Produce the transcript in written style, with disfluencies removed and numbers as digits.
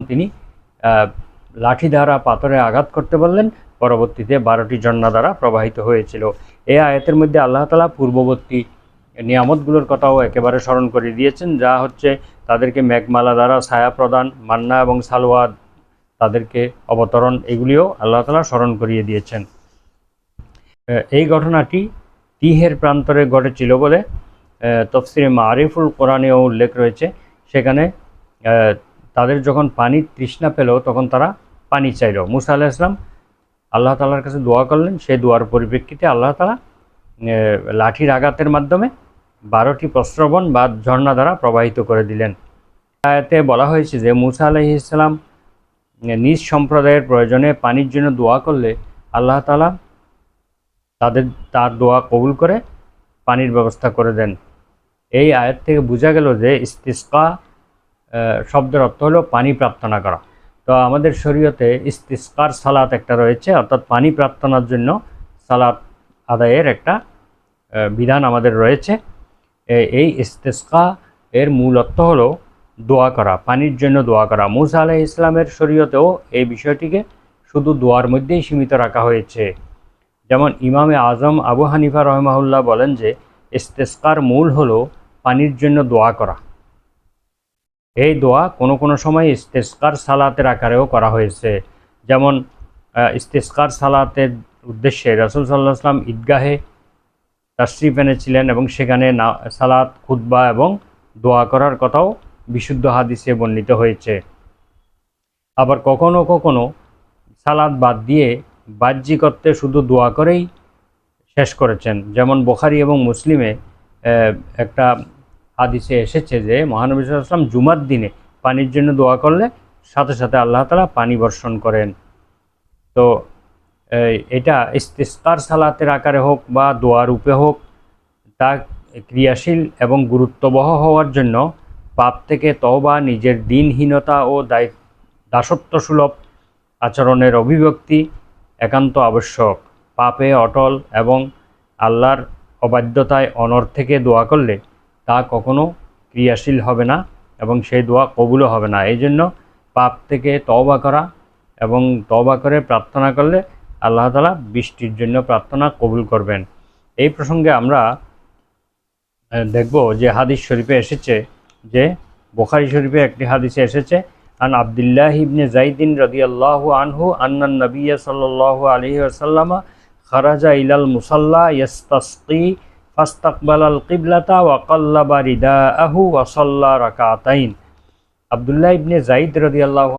তিনি লাঠি দ্বারা পাথরে আঘাত করতে বললেন, পরবর্তীতে 12টি ঝর্ণা দ্বারা প্রবাহিত হয়েছিল। এই আয়াতের মধ্যে আল্লাহ তাআলা পূর্ববর্তী নিয়ামতগুলোর কথাও একেবারে স্মরণ করে দিয়েছেন, যা হচ্ছে তাদেরকে মেঘমালা দ্বারা ছায়া প্রদান, মান্না এবং সালওয়া তাদেরকে অবতরণ, এগুলিও আল্লাহ তাআলা স্মরণ করিয়ে দিয়েছেন। এই ঘটনাটি তিহের প্রান্তরে ঘটেছিল বলে তফসিরে মারিফুল কোরআনেও উল্লেখ রয়েছে। সেখানে তাদের যখন পানির তৃষ্ণা পেল তখন তারা পানি চাইল। মুসা আলাইহিস সালাম আল্লাহ তাআলার কাছে দোয়া করলেন। সেই দোয়ার পরিপ্রেক্ষিতে আল্লাহ তাআলা লাঠির আঘাতের মাধ্যমে 12টি প্রস্রবণ বা ঝর্ণা দ্বারা প্রবাহিত করে দিলেন। আয়াতে বলা হয়েছে যে মুসা আলাইহিস সালাম নিজ সম্প্রদায়ের প্রয়োজনে পানির জন্য দোয়া করলে আল্লাহ তাআলা তার দোয়া কবুল করে পানির ব্যবস্থা করে দেন। এই আয়াত থেকে বোঝা গেল যে ইস্তিসকা শব্দের অর্থ হলো পানি প্রার্থনা করা। তো আমাদের শরীয়তে ইস্তিসকার সালাত একটা রয়েছে, অর্থাৎ পানি প্রার্থনার জন্য সালাত আদায়ের একটা বিধান আমাদের রয়েছে। এই ইস্তিসকা এর মূল অর্থ হলো দোয়া করা, পানির জন্য দোয়া করা। মুসা আলাইহিস সালামের শরীয়তেও এই বিষয়টিকে শুধু দোয়ার মধ্যেই সীমিত রাখা হয়েছে। যেমন ইমামে আজম আবু হানিফা রহমাহুল্লাহ বলেন যে ইস্তিসকার মূল হলো পানির জন্য দোয়া করা। এই দোয়া কোনো কোনো সময় ইস্তিসকার সালাতের আকারেও করা হয়েছে। যেমন ইস্তিসকার সালাতের উদ্দেশ্যে রাসূল সাল্লাল্লাহু আলাইহি ওয়াসাল্লাম ঈদগাহে তাশরিফ এনেছিলেন এবং সেখানে সালাত, খুতবা এবং দোয়া করার কথাও বিশুদ্ধ হাদিসে বর্ণিত হয়েছে। আবার কখনো কখনো সালাত বাদ দিয়ে বাহ্যিক অর্থে শুধু দোয়া করেই শেষ করেছেন। যেমন বুখারী এবং মুসলিমে একটা হাদিসে এসেছে যে মহানবী সাল্লাল্লাহু আলাইহি ওয়াসাল্লাম জুমার দিনে পানির জন্য দোয়া করলে সাথে সাথে আল্লাহ তাআলা পানি বর্ষণ করেন। তো এটা ইস্তিসকার সালাতের আকারে হোক বা দোয়া রূপে হোক, তা ক্রিয়াশীল এবং গুরুত্ববহ হওয়ার জন্য পাপ থেকে তওবা, নিজের দিনহীনতা ও দাসত্বসুলভ আচরণের অভিব্যক্তি একান্ত আবশ্যক। পাপে অটল এবং আল্লাহর অবাধ্যতায় অনড় থেকে দোয়া করলে তা কখনো ক্রিয়াশীল হবে না এবং সেই দোয়া কবুলও হবে না। এই জন্য পাপ থেকে তওবা করা এবং তওবা করে প্রার্থনা করলে আল্লাহ তাআলা বৃষ্টির জন্য প্রার্থনা কবুল করবেন। এই প্রসঙ্গে আমরা দেখব যে হাদিস শরীফে এসেছে, যে বুখারী শরীফে একটি হাদিসে এসেছে, আন আব্দুল্লাহ ইবনে যায়দিন রাদিয়াল্লাহু আনহু আন্নান নবিয়্য সাল্লাল্লাহু আলাইহি ওয়াসাল্লাম খারাজা ইলাল মুসাল্লা ইয়াস্তাসকি ফাস্তাকবালাল কিবলাতা ওয়া কাল্লাবা রিদাআহু ওয়া সাল্লা রাকাতাইন। আব্দুল্লাহ ইবনে যায়দ রাদিয়াল্লাহু